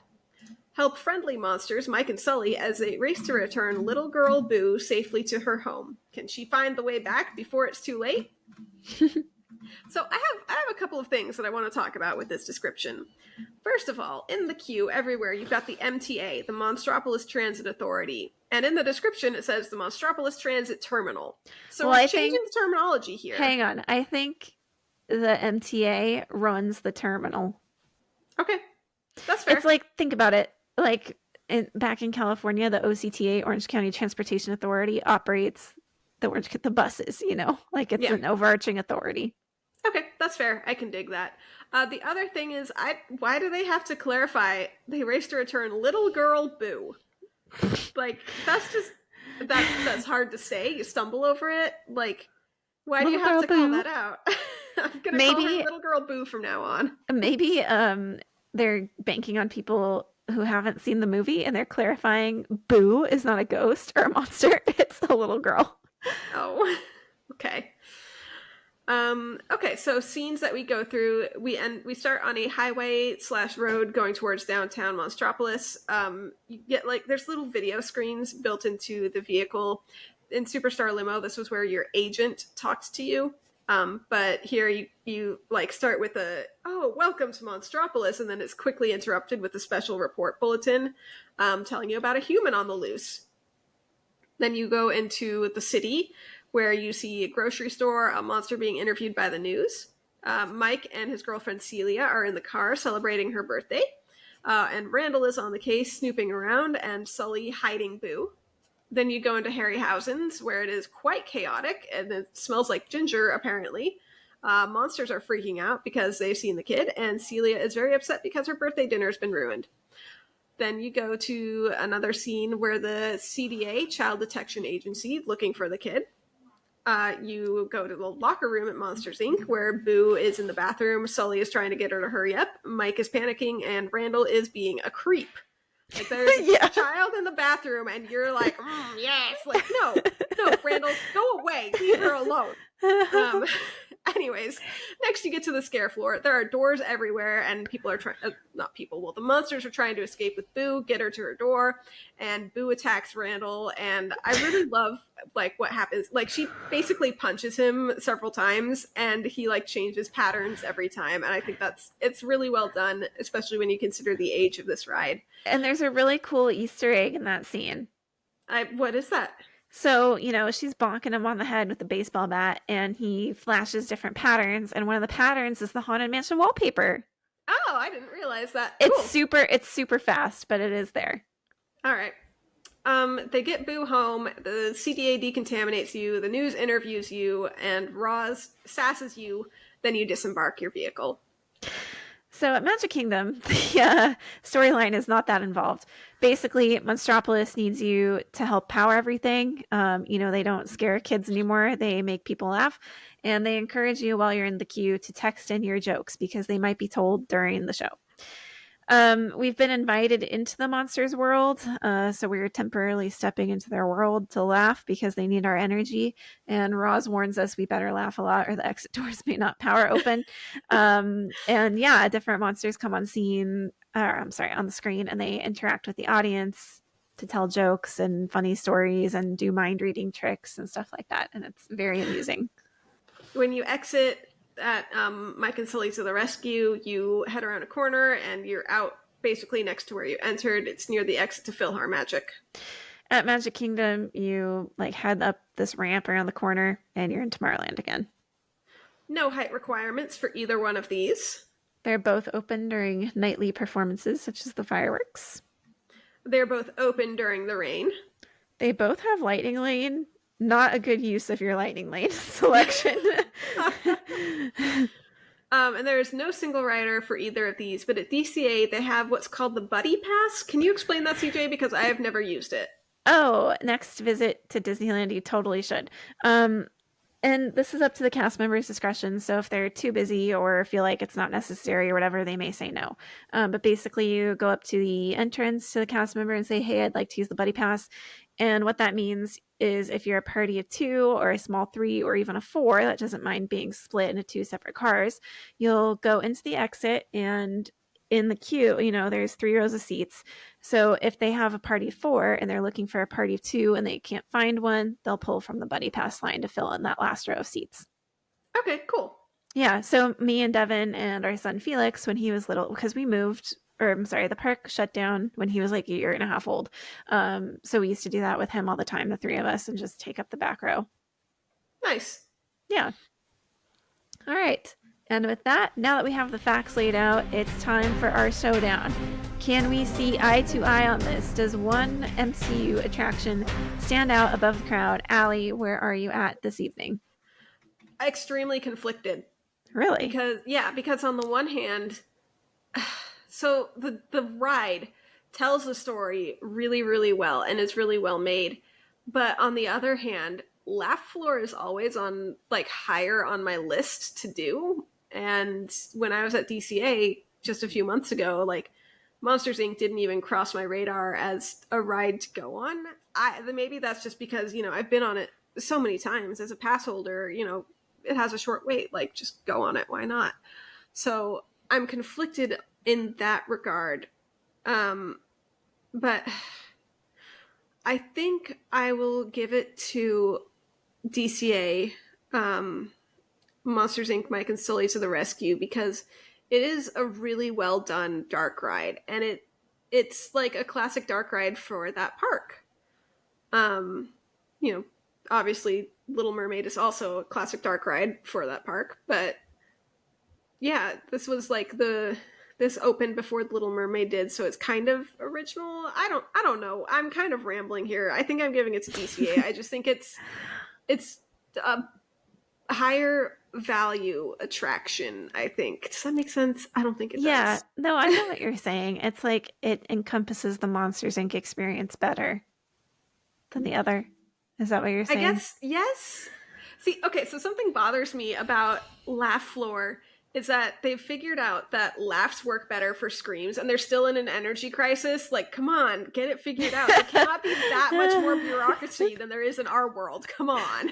Help friendly monsters Mike and Sulley as they race to return little girl Boo safely to her home. Can she find the way back before it's too late? So I have a couple of things that I want to talk about with this description. First of all, in the queue everywhere you've got the MTA, the Monstropolis Transit Authority, and in the description it says the Monstropolis Transit Terminal. So Well, we're I changing think, the terminology here. hang on, I think the MTA runs the terminal. Okay, that's fair. It's like, think about it. Like, back in California, the OCTA, Orange County Transportation Authority, operates the buses, like it's an overarching authority. Okay, that's fair. I can dig that. The other thing is, why do they have to clarify they race to return little girl Boo? Like, that's hard to say. You stumble over it. Like, why do you have to call that out? I'm gonna call her little girl Boo from now on. Maybe they're banking on people who haven't seen the movie and they're clarifying Boo is not a ghost or a monster. It's a little girl. Oh, okay. Okay, so scenes that we go through, we start on a highway / road going towards downtown Monstropolis. You get there's little video screens built into the vehicle. In Superstar Limo, this was where your agent talked to you. But here you start with welcome to Monstropolis, and then it's quickly interrupted with a special report bulletin telling you about a human on the loose. Then you go into the city, where you see a grocery store, a monster being interviewed by the news. Mike and his girlfriend Celia are in the car celebrating her birthday. And Randall is on the case snooping around, and Sulley hiding Boo. Then you go into Harryhausen's, where it is quite chaotic, and it smells like ginger, apparently. Monsters are freaking out because they've seen the kid, and Celia is very upset because her birthday dinner has been ruined. Then you go to another scene where the CDA, Child Detection Agency, looking for the kid. You go to the locker room at Monsters, Inc., where Boo is in the bathroom. Sully is trying to get her to hurry up. Mike is panicking, and Randall is being a creep. Like, there's a child in the bathroom, and you're like, yes. Like, no, Randall, go away. Leave her alone. Anyways, next you get to the scare floor. There are doors everywhere, and people are trying, the monsters are trying to escape with Boo, get her to her door, and Boo attacks Randall, and I really love, what happens. She basically punches him several times, and he, changes patterns every time, and I think it's really well done, especially when you consider the age of this ride. And there's a really cool Easter egg in that scene. What is that? So, she's bonking him on the head with a baseball bat, and he flashes different patterns, and one of the patterns is the Haunted Mansion wallpaper. Oh, I didn't realize that. It's super fast, but it is there. All right. They get Boo home, the CDA decontaminates you, the news interviews you, and Roz sasses you, then you disembark your vehicle. So at Magic Kingdom, the storyline is not that involved. Basically, Monstropolis needs you to help power everything. They don't scare kids anymore. They make people laugh. And they encourage you while you're in the queue to text in your jokes because they might be told during the show. We've been invited into the monsters world, so we're temporarily stepping into their world to laugh because they need our energy. And Roz warns us we better laugh a lot or the exit doors may not power open. Different monsters come on the screen, and they interact with the audience to tell jokes and funny stories and do mind reading tricks and stuff like that. And it's very amusing. When you exit at Mike and Sully to the rescue, you head around a corner and you're out basically next to where you entered. It's near the exit to PhilharMagic. At Magic Kingdom, you head up this ramp around the corner and you're in Tomorrowland again. No height requirements for either one of these. They're both open during nightly performances, such as the fireworks. They're both open during the rain. They both have lightning lane. Not a good use of your lightning lane selection. And there is no single rider for either of these, but at DCA they have what's called the Buddy Pass. Can you explain that, CJ? Because I have never used it. Oh, next visit to Disneyland, you totally should. And this is up to the cast members' discretion, so if they're too busy or feel like it's not necessary or whatever, they may say no. But basically, you go up to the entrance to the cast member and say, hey, I'd like to use the Buddy Pass. And what that means is if you're a party of 2 or a small 3 or even a 4 that doesn't mind being split into 2 separate cars, you'll go into the exit, and in the queue, there's 3 rows of seats. So if they have a party of 4 and they're looking for a party of 2 and they can't find one, they'll pull from the Buddy Pass line to fill in that last row of seats. Okay, cool. Yeah, so me and Devin and our son Felix, when he was little, because we moved, or I'm sorry, the park shut down when he was like a year and a half old. So we used to do that with him all the time, the three of us, and just take up the back row. Nice. Yeah. All right. And with that, now that we have the facts laid out, it's time for our showdown. Can we see eye to eye on this? Does one MCU attraction stand out above the crowd? Alli, where are you at this evening? Extremely conflicted. Really? Because on the one hand, so the ride tells the story really, really well and is really well made. But on the other hand, Laugh Floor is always on like higher on my list to do. And when I was at DCA just a few months ago, like Monsters Inc. didn't even cross my radar as a ride to go on. Maybe that's just because, I've been on it so many times as a pass holder, it has a short wait, like just go on it, why not? So I'm conflicted in that regard. But I think I will give it to DCA, Monsters Inc. Mike and Sulley to the rescue, because it is a really well done dark ride, and it's like a classic dark ride for that park. Obviously Little Mermaid is also a classic dark ride for that park, but yeah, this was like this opened before the Little Mermaid did, so it's kind of original. I don't know. I'm kind of rambling here. I think I'm giving it to DCA. I just think it's a higher value attraction, I think. Does that make sense? I don't think it does. Yeah, no, I know what you're saying. It's like it encompasses the Monsters Inc. experience better than the other. Is that what you're saying? I guess, yes. See, okay, so something bothers me about Laugh Floor is that they've figured out that laughs work better for screams, and they're still in an energy crisis. Like, come on, get it figured out. There cannot be that much more bureaucracy than there is in our world. Come on.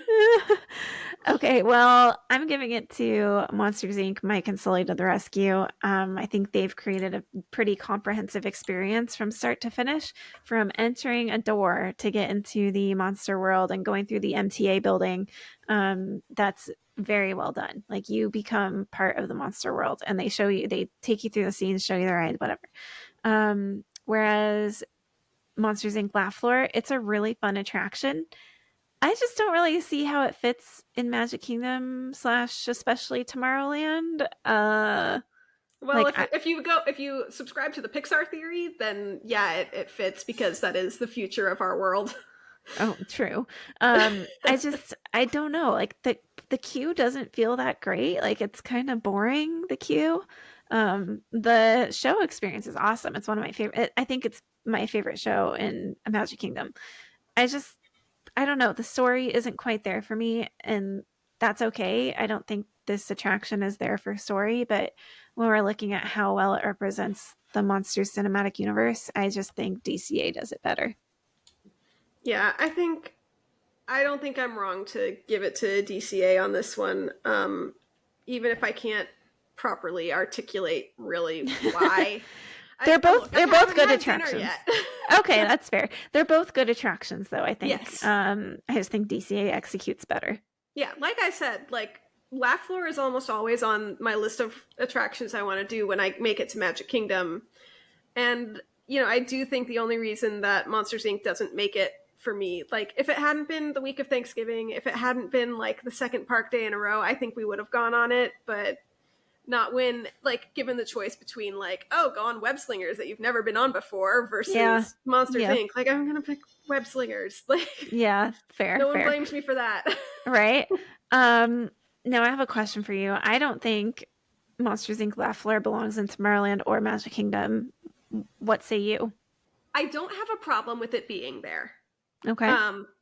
Okay, well, I'm giving it to Monsters Inc. Mike and Sulley to the rescue. I think they've created a pretty comprehensive experience from start to finish, from entering a door to get into the monster world and going through the MTA building. That's very well done. Like, you become part of the monster world, and they take you through the scenes, show you the ride, whatever. Whereas Monsters Inc. Laugh Floor, it's a really fun attraction. I just don't really see how it fits in Magic Kingdom / especially Tomorrowland. Well, Like, if you subscribe to the Pixar theory, then yeah, it fits because that is the future of our world. Oh, true. I don't know. Like, the queue doesn't feel that great. Like, it's kind of boring, the queue. The show experience is awesome. It's one of my favorite. I think it's my favorite show in Magic Kingdom. I don't know. The story isn't quite there for me, and that's okay. I don't think this attraction is there for story, but when we're looking at how well it represents the Monsters cinematic universe, I just think DCA does it better. Yeah, I don't think I'm wrong to give it to DCA on this one, even if I can't properly articulate really why. They're both good attractions. Okay, that's fair. They're both good attractions, though, I think. Yes. I just think DCA executes better. Yeah, like I said, like Laugh Floor is almost always on my list of attractions I want to do when I make it to Magic Kingdom. And, I do think the only reason that Monsters Inc. doesn't make it for me, like if it hadn't been the week of Thanksgiving, if it hadn't been like the second park day in a row, I think we would have gone on it, but not when, like, given the choice between like, oh, go on Web Slingers that you've never been on before versus Monsters Inc. Like, I'm gonna pick Web Slingers. Like, yeah, fair. No one blames me for that. Right. Now I have a question for you. I don't think Monsters Inc. Laugh Floor belongs in Tomorrowland or Magic Kingdom. What say you? I don't have a problem with it being there. Okay.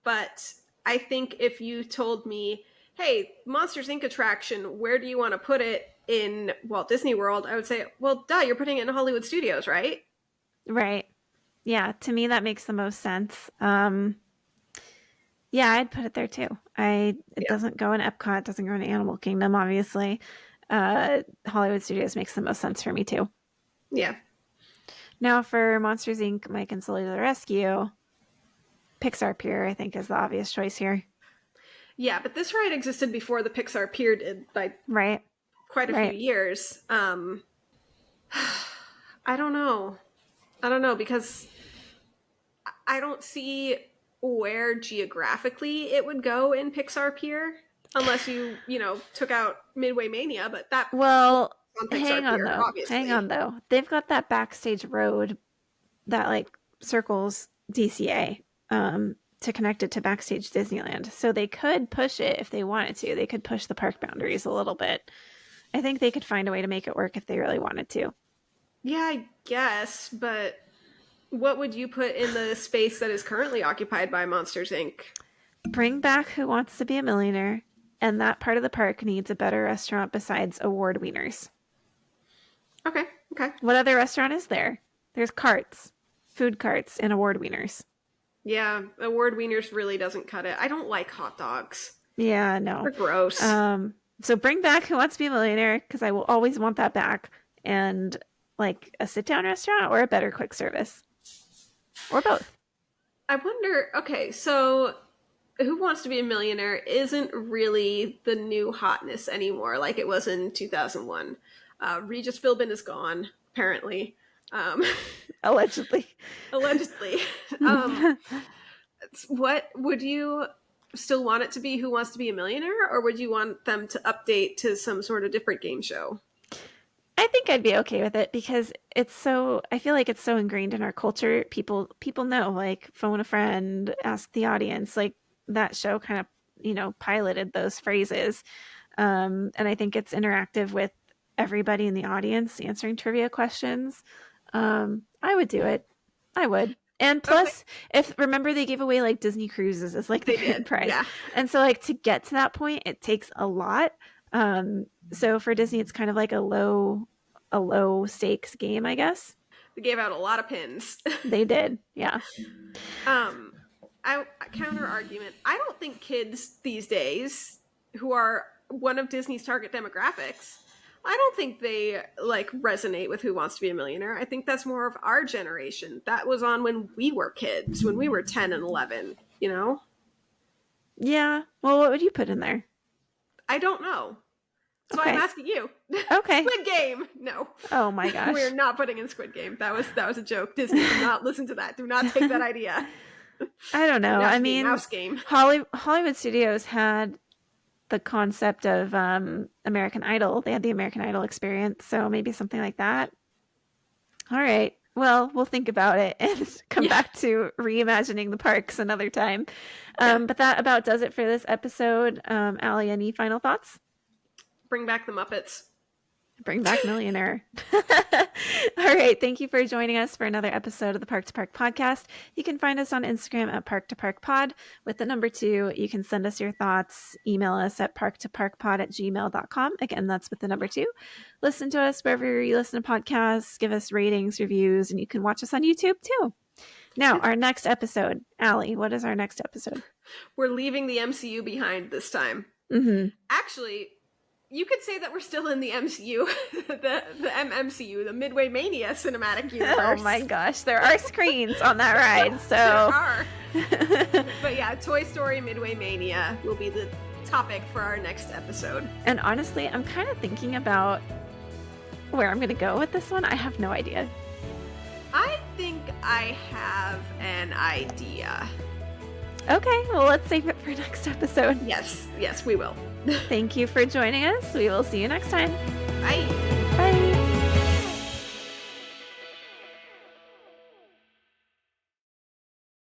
But I think if you told me, hey, Monsters Inc. attraction, where do you want to put it in Walt Disney World? I would say, well, duh, you're putting it in Hollywood Studios, right? Right. Yeah, to me that makes the most sense. Yeah, I'd put it there too. It doesn't go in Epcot, it doesn't go in Animal Kingdom, obviously. Hollywood Studios makes the most sense for me too. Yeah. Now for Monsters Inc. Mike and Sulley to the rescue, Pixar Pier, I think, is the obvious choice here. Yeah, but this ride existed before the Pixar Pier did. Right. quite a few years. I don't know. Because I don't see where geographically it would go in Pixar Pier, unless you took out Midway Mania, but that Well, on Pixar Pier, obviously. hang on though. They've got that backstage road that like circles DCA to connect it to backstage Disneyland. So they could push it if they wanted to. They could push the park boundaries a little bit. I think they could find a way to make it work if they really wanted to. Yeah, I guess, but what would you put in the space that is currently occupied by Monsters, Inc.? Bring back Who Wants to Be a Millionaire, and that part of the park needs a better restaurant besides Award Wieners. Okay. What other restaurant is there? There's carts, food carts, and Award Wieners. Yeah, Award Wieners really doesn't cut it. I don't like hot dogs. Yeah, no. They're gross. So bring back Who Wants to Be a Millionaire, because I will always want that back, and like a sit-down restaurant or a better quick service. Or both. I wonder, okay, so Who Wants to Be a Millionaire isn't really the new hotness anymore like it was in 2001. Regis Philbin is gone, apparently. Allegedly. What would you still want it to be? Who Wants to Be a Millionaire? Or would you want them to update to some sort of different game show? I think I'd be okay with it because I feel like it's so ingrained in our culture. People know, like, phone a friend, ask the audience, like that show kind of, piloted those phrases. And I think it's interactive with everybody in the audience answering trivia questions. I would do it. I would. And plus, remember they gave away like Disney cruises as like the grand prize. Yeah. And so like to get to that point, it takes a lot. So for Disney, it's kind of like a low stakes game, I guess. They gave out a lot of pins. They did, yeah. I counter argument. I don't think kids these days, who are one of Disney's target demographics, I don't think they like resonate with Who Wants to Be a Millionaire. I think that's more of our generation. That was on when we were kids, when we were 10 and 11, Yeah. Well, what would you put in there? I don't know. So I'm asking you. Okay. Squid Game. No. Oh my gosh. We're not putting in Squid Game. That was a joke. Disney, do not listen to that. Do not take that idea. I don't know. I mean, Mouse Game. Hollywood Studios had the concept of American Idol. They had the American Idol experience. So maybe something like that. All right. Well, we'll think about it and come back to reimagining the parks another time. But that about does it for this episode. Alli, any final thoughts? Bring back the Muppets. Bring back Millionaire. All right. Thank you for joining us for another episode of the Park2Park podcast. You can find us on Instagram at Park2ParkPod with the number 2. You can send us your thoughts. Email us at park2parkpod@gmail.com. Again, that's with the number 2. Listen to us wherever you listen to podcasts. Give us ratings, reviews, and you can watch us on YouTube too. Now, our next episode. Alli, what is our next episode? We're leaving the MCU behind this time. Mm-hmm. Actually, you could say that we're still in the MCU, the MMCU, the Midway Mania cinematic universe. Oh my gosh, there are screens on that ride, so. There are. But yeah, Toy Story Midway Mania will be the topic for our next episode. And honestly, I'm kind of thinking about where I'm going to go with this one. I have no idea. I think I have an idea. Okay, well, let's save it for next episode. Yes, we will. Thank you for joining us. We will see you next time. Bye.